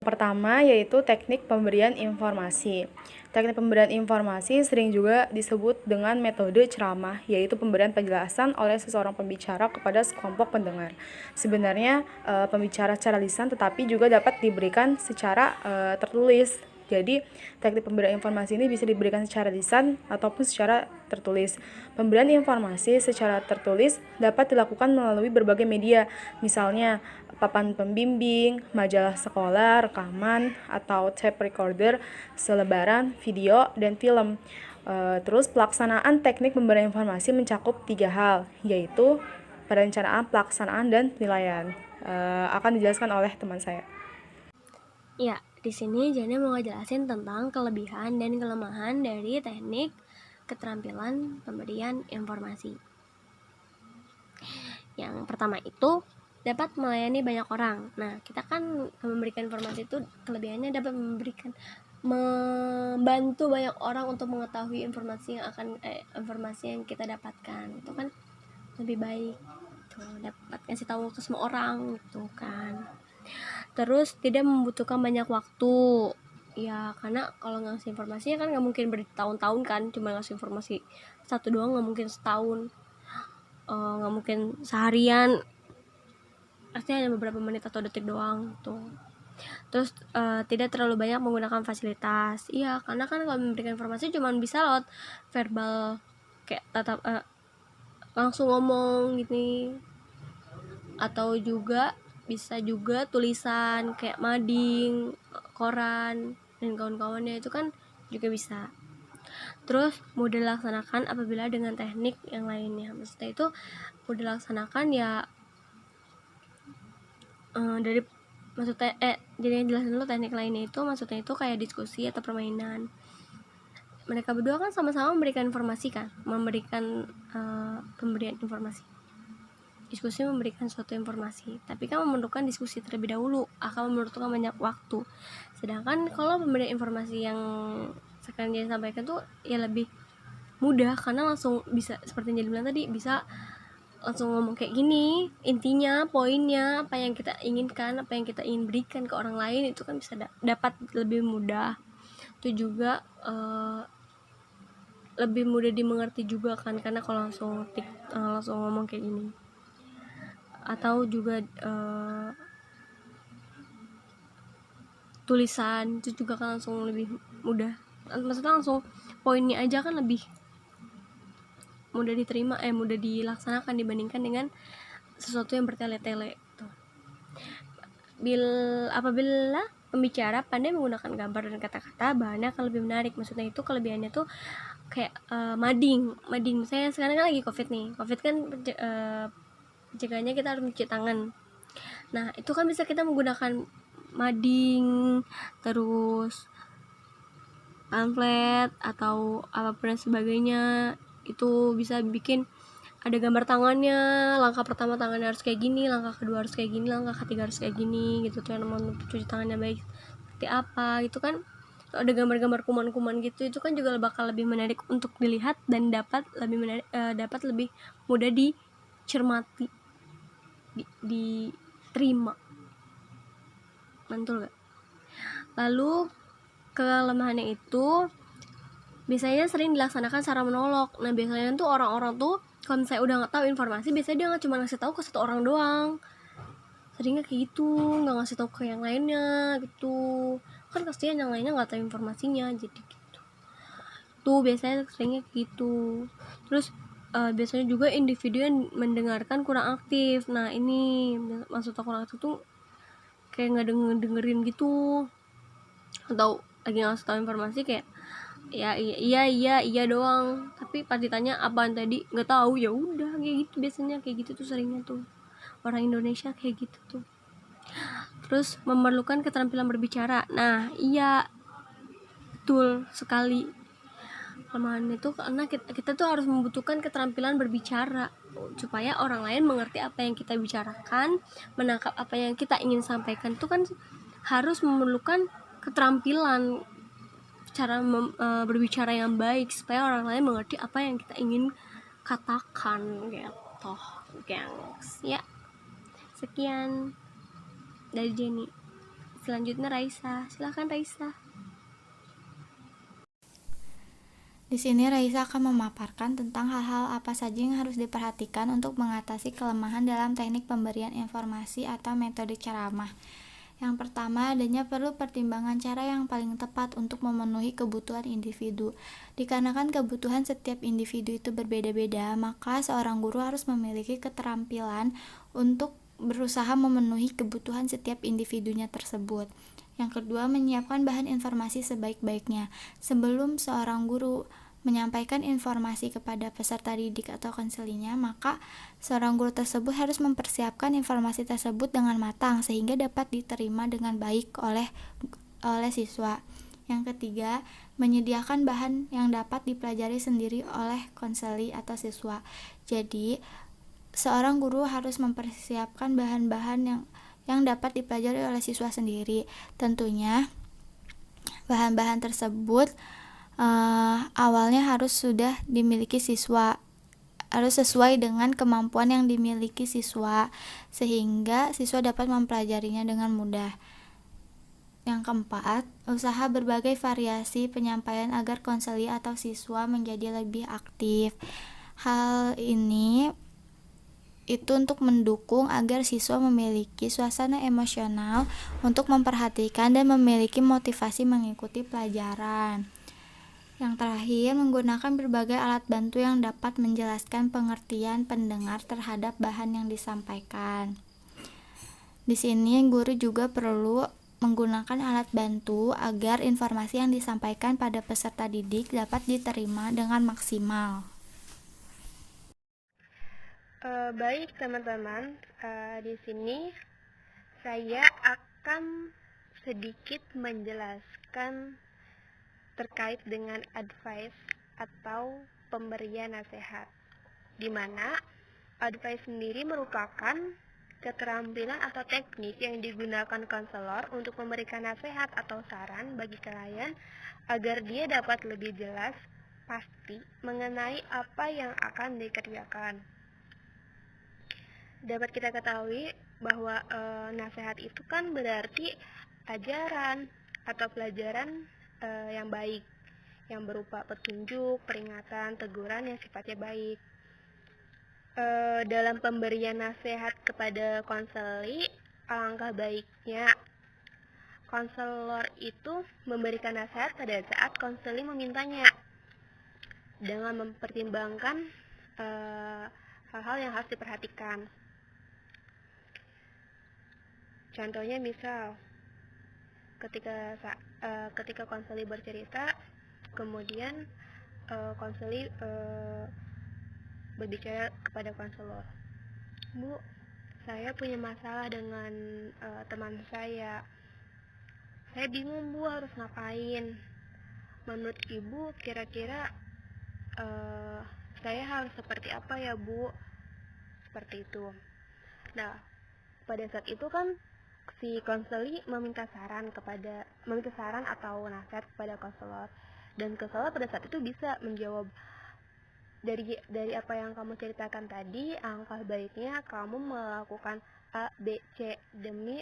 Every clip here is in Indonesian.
pertama yaitu teknik pemberian informasi. Teknik pemberian informasi sering juga disebut dengan metode ceramah, yaitu pemberian penjelasan oleh seseorang pembicara kepada sekelompok pendengar. Sebenarnya pembicara secara lisan tetapi juga dapat diberikan secara tertulis. Jadi, teknik pemberian informasi ini bisa diberikan secara lisan ataupun secara tertulis. Pemberian informasi secara tertulis dapat dilakukan melalui berbagai media, misalnya papan pembimbing, majalah sekolah, rekaman, atau tape recorder, selebaran, video, dan film. Terus pelaksanaan teknik pemberian informasi mencakup 3 hal, yaitu perencanaan, pelaksanaan, dan penilaian. Akan dijelaskan oleh teman saya. Ya, di sini Jana mau ngejelasin tentang kelebihan dan kelemahan dari teknik keterampilan pemberian informasi. Yang pertama itu dapat melayani banyak orang. Nah, kita kan memberikan informasi itu kelebihannya dapat membantu banyak orang untuk mengetahui informasi yang kita dapatkan. Itu kan lebih baik. Dapat kasih tahu ke semua orang gitu kan. Terus tidak membutuhkan banyak waktu ya, karena kalau ngasih informasinya kan nggak mungkin bertahun-tahun kan, cuma ngasih informasi satu doang nggak mungkin setahun, nggak mungkin seharian, artinya hanya beberapa menit atau detik doang tuh. Terus tidak terlalu banyak menggunakan fasilitas, iya karena kan kalau memberikan informasi cuma bisa lewat verbal kayak tatap langsung ngomong gini, atau juga bisa juga tulisan kayak mading, koran, dan kawan-kawannya itu kan juga bisa. Terus mudah dilaksanakan apabila dengan teknik yang lainnya. Maksudnya itu mudah dilaksanakan ya jadi yang jelasin dulu teknik lainnya itu maksudnya itu kayak diskusi atau permainan. Mereka berdua kan sama-sama memberikan informasi kan, memberikan pemberian informasi. Diskusi memberikan suatu informasi, tapi kan memerlukan diskusi terlebih dahulu, akan membutuhkan banyak waktu. Sedangkan kalau pemberian informasi yang sekarang dia sampaikan tuh ya lebih mudah, karena langsung bisa seperti yang dia bilang tadi, bisa langsung ngomong kayak gini, intinya, poinnya, apa yang kita inginkan, apa yang kita ingin berikan ke orang lain itu kan bisa dapat lebih mudah. Itu juga lebih mudah dimengerti juga kan, karena kalau langsung ngomong kayak gini. Atau juga tulisan itu juga kan langsung lebih mudah, maksudnya langsung poinnya aja kan lebih mudah diterima, mudah dilaksanakan dibandingkan dengan sesuatu yang bertele-tele tuh. Apabila pembicara pandai menggunakan gambar dan kata-kata, bahannya akan lebih menarik. Maksudnya itu kelebihannya tuh kayak mading. Misalnya sekarang kan lagi covid kan pencegahannya kita harus mencuci tangan. Nah itu kan bisa kita menggunakan mading, terus pamflet atau apapun dan sebagainya. Itu bisa bikin ada gambar tangannya, langkah pertama tangannya harus kayak gini, langkah kedua harus kayak gini, langkah ketiga harus kayak gini gitu tuh, yang mau cuci tangannya baik seperti apa gitu kan. Ada gambar-gambar kuman-kuman gitu, itu kan juga bakal lebih menarik untuk dilihat dan dapat lebih mudah dicermati, diterima. Mantul gak? Lalu kelemahannya itu biasanya sering dilaksanakan secara monolog. Nah biasanya tuh orang-orang tuh kalau misalnya udah nggak tahu informasi, biasanya dia nggak cuma ngasih tahu ke satu orang doang, seringnya kayak gitu, nggak ngasih tahu ke yang lainnya gitu kan, kasihan yang lainnya nggak tahu informasinya, jadi gitu tuh biasanya seringnya kayak gitu. Terus biasanya juga individu yang mendengarkan kurang aktif. Nah ini maksudnya kurang aktif tuh kayak nggak dengerin gitu, atau lagi ngasih tahu informasi kayak ya iya doang, tapi pas ditanya apaan tadi nggak tahu, ya udah kayak gitu. Biasanya kayak gitu tuh seringnya tuh orang Indonesia kayak gitu tuh. Terus memerlukan keterampilan berbicara. Nah iya betul sekali, kelemahan itu karena kita tuh harus membutuhkan keterampilan berbicara supaya orang lain mengerti apa yang kita bicarakan, menangkap apa yang kita ingin sampaikan. Itu kan harus memerlukan keterampilan cara berbicara yang baik supaya orang lain mengerti apa yang kita ingin katakan gitu, gengs. Ya, sekian dari Jenny. Selanjutnya Raisa, silakan Raisa. Di sini Raisa akan memaparkan tentang hal-hal apa saja yang harus diperhatikan untuk mengatasi kelemahan dalam teknik pemberian informasi atau metode ceramah. Yang pertama, adanya perlu pertimbangan cara yang paling tepat untuk memenuhi kebutuhan individu. Dikarenakan kebutuhan setiap individu itu berbeda-beda, maka seorang guru harus memiliki keterampilan untuk berusaha memenuhi kebutuhan setiap individunya tersebut. Yang kedua, menyiapkan bahan informasi sebaik-baiknya. Sebelum seorang guru menyampaikan informasi kepada peserta didik atau konselinya, maka seorang guru tersebut harus mempersiapkan informasi tersebut dengan matang sehingga dapat diterima dengan baik oleh siswa. Yang ketiga, menyediakan bahan yang dapat dipelajari sendiri oleh konseli atau siswa. Jadi, seorang guru harus mempersiapkan bahan-bahan yang dapat dipelajari oleh siswa sendiri. Tentunya bahan-bahan tersebut awalnya harus sudah dimiliki siswa, harus sesuai dengan kemampuan yang dimiliki siswa sehingga siswa dapat mempelajarinya dengan mudah. Yang keempat, usaha berbagai variasi penyampaian agar konseli atau siswa menjadi lebih aktif. Hal ini itu untuk mendukung agar siswa memiliki suasana emosional untuk memperhatikan dan memiliki motivasi mengikuti pelajaran. Yang terakhir, menggunakan berbagai alat bantu yang dapat menjelaskan pengertian pendengar terhadap bahan yang disampaikan. Di sini guru juga perlu menggunakan alat bantu agar informasi yang disampaikan pada peserta didik dapat diterima dengan maksimal. Baik teman-teman, di sini saya akan sedikit menjelaskan terkait dengan advice atau pemberian nasihat, di mana advice sendiri merupakan keterampilan atau teknik yang digunakan konselor untuk memberikan nasihat atau saran bagi klien agar dia dapat lebih jelas pasti mengenai apa yang akan dikerjakan. Dapat kita ketahui bahwa nasihat itu kan berarti ajaran atau pelajaran yang baik, yang berupa petunjuk, peringatan, teguran yang sifatnya baik. Dalam pemberian nasihat kepada konseli, alangkah baiknya konselor itu memberikan nasihat pada saat konseli memintanya, dengan mempertimbangkan hal-hal yang harus diperhatikan. Contohnya misal, ketika konseli bercerita, kemudian konseli berbicara kepada konselor, "Bu, saya punya masalah dengan teman saya bingung Bu harus ngapain. Menurut Ibu kira-kira saya harus seperti apa ya Bu?" Seperti itu. Nah, pada saat itu kan si konseli meminta saran atau nasihat kepada konselor, dan konselor pada saat itu bisa menjawab, dari apa yang kamu ceritakan tadi, alangkah baiknya kamu melakukan A, B, C demi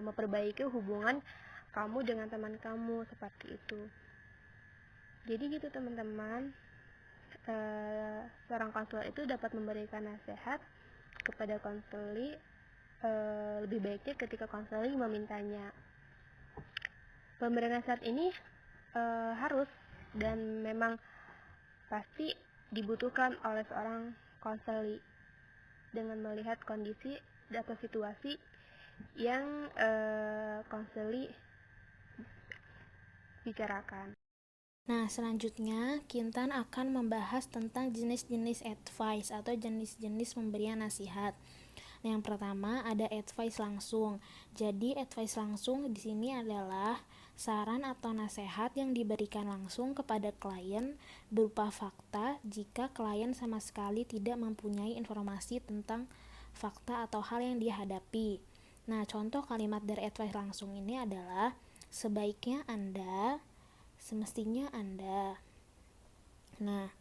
memperbaiki hubungan kamu dengan teman kamu, seperti itu. Jadi gitu teman-teman, seorang konselor itu dapat memberikan nasihat kepada konseli lebih baiknya ketika konseli memintanya. Pemberian nasihat ini harus dan memang pasti dibutuhkan oleh seorang konseli dengan melihat kondisi atau situasi yang konseli bicarakan. Nah, selanjutnya Kintan akan membahas tentang jenis-jenis advice atau jenis-jenis pemberian nasihat. Yang pertama ada advice langsung. Jadi advice langsung di sini adalah saran atau nasihat yang diberikan langsung kepada klien berupa fakta jika klien sama sekali tidak mempunyai informasi tentang fakta atau hal yang dihadapi. Nah, contoh kalimat dari advice langsung ini adalah sebaiknya Anda, semestinya Anda. Nah,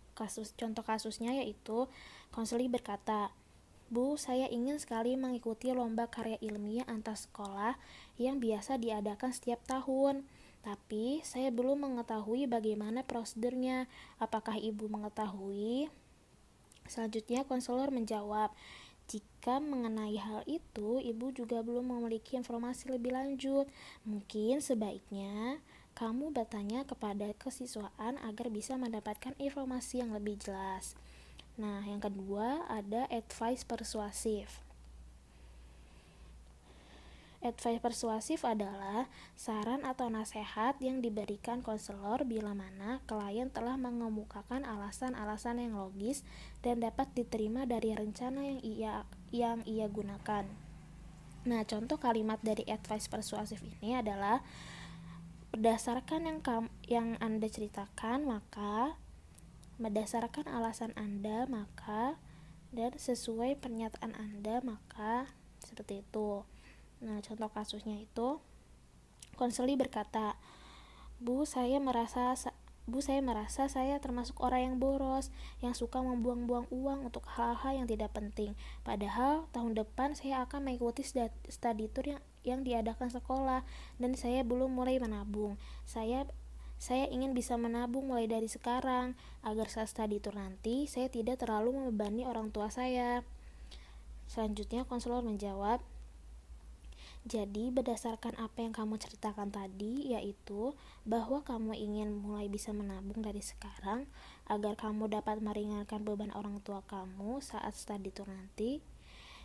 contoh kasusnya yaitu konseli berkata, Bu, saya ingin sekali mengikuti lomba karya ilmiah antar sekolah yang biasa diadakan setiap tahun. Tapi saya belum mengetahui bagaimana prosedurnya. Apakah Ibu mengetahui? Selanjutnya konselor menjawab, jika mengenai hal itu, Ibu juga belum memiliki informasi lebih lanjut. Mungkin sebaiknya kamu bertanya kepada kesiswaan agar bisa mendapatkan informasi yang lebih jelas. Nah, yang kedua ada advice persuasif. Advice persuasif adalah saran atau nasihat yang diberikan konselor bila mana klien telah mengemukakan alasan-alasan yang logis dan dapat diterima dari rencana yang ia gunakan. Nah, contoh kalimat dari advice persuasif ini adalah berdasarkan yang Anda ceritakan, maka berdasarkan alasan Anda, maka dan sesuai pernyataan Anda, maka seperti itu. Nah, contoh kasusnya itu, konseli berkata, Bu, saya merasa saya termasuk orang yang boros, yang suka membuang-buang uang untuk hal-hal yang tidak penting. Padahal tahun depan saya akan mengikuti study tour yang diadakan sekolah, dan saya belum mulai menabung. Saya ingin bisa menabung mulai dari sekarang, agar saat study tour nanti saya tidak terlalu membebani orang tua saya. Selanjutnya konselor menjawab, jadi berdasarkan apa yang kamu ceritakan tadi, yaitu bahwa kamu ingin mulai bisa menabung dari sekarang agar kamu dapat meringankan beban orang tua kamu saat study tour nanti,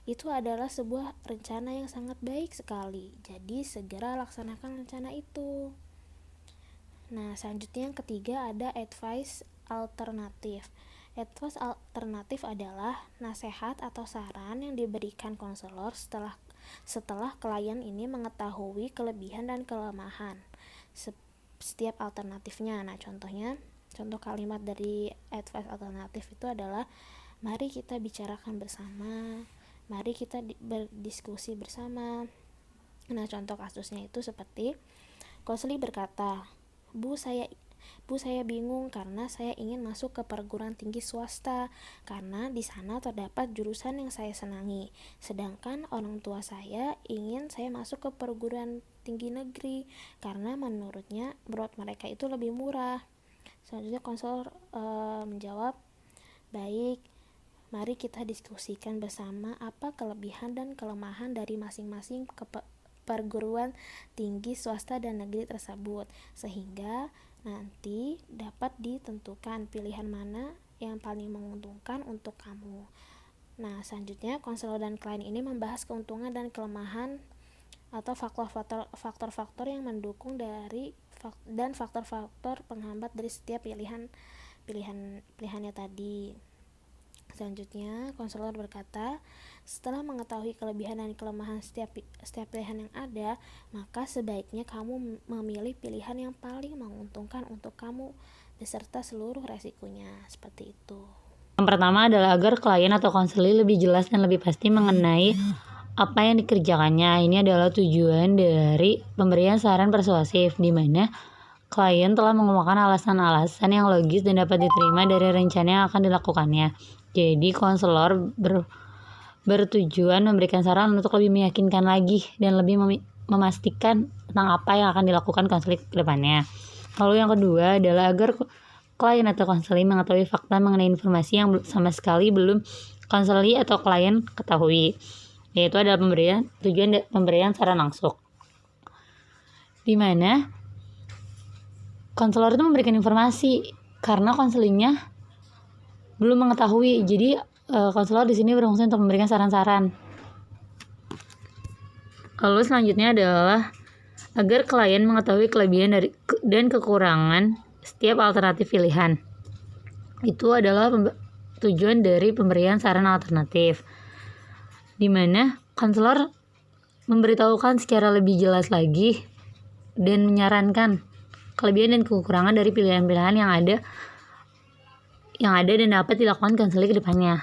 itu adalah sebuah rencana yang sangat baik sekali. Jadi segera laksanakan rencana itu. Nah, selanjutnya yang ketiga ada advice alternatif. Advice alternatif adalah nasihat atau saran yang diberikan konselor setelah klien ini mengetahui kelebihan dan kelemahan setiap alternatifnya. Nah, contoh kalimat dari advice alternatif itu adalah, mari kita bicarakan bersama, mari kita berdiskusi bersama. Nah, contoh kasusnya itu seperti konseli berkata, Bu, saya bingung karena saya ingin masuk ke perguruan tinggi swasta karena di sana terdapat jurusan yang saya senangi. Sedangkan orang tua saya ingin saya masuk ke perguruan tinggi negeri karena menurut mereka itu lebih murah. Selanjutnya konselor menjawab, baik, mari kita diskusikan bersama apa kelebihan dan kelemahan dari masing-masing perguruan tinggi swasta dan negeri tersebut, sehingga nanti dapat ditentukan pilihan mana yang paling menguntungkan untuk kamu. Nah, selanjutnya konselor dan klien ini membahas keuntungan dan kelemahan atau faktor-faktor yang mendukung dan faktor-faktor penghambat dari setiap pilihannya tadi. Selanjutnya, konselor berkata, setelah mengetahui kelebihan dan kelemahan setiap pilihan yang ada, maka sebaiknya kamu memilih pilihan yang paling menguntungkan untuk kamu beserta seluruh resikonya. Seperti itu. Yang pertama adalah agar klien atau konseli lebih jelas dan lebih pasti mengenai apa yang dikerjakannya. Ini adalah tujuan dari pemberian saran persuasif, di mana klien telah mengemukakan alasan-alasan yang logis dan dapat diterima dari rencana yang akan dilakukannya. Jadi konselor bertujuan memberikan saran untuk lebih meyakinkan lagi dan lebih memastikan tentang apa yang akan dilakukan konseling ke depannya. Lalu yang kedua adalah agar klien atau konseling mengetahui fakta mengenai informasi yang sama sekali belum konseli atau klien ketahui, yaitu adalah tujuan pemberian saran langsung, di mana konselor itu memberikan informasi karena konselingnya belum mengetahui. Jadi konselor di sini berfungsi untuk memberikan saran-saran. Lalu selanjutnya adalah agar klien mengetahui kelebihan dan kekurangan setiap alternatif pilihan. Itu adalah tujuan dari pemberian saran alternatif, di mana konselor memberitahukan secara lebih jelas lagi dan menyarankan kelebihan dan kekurangan dari pilihan-pilihan yang ada dan dapat dilakukan konseling ke depannya.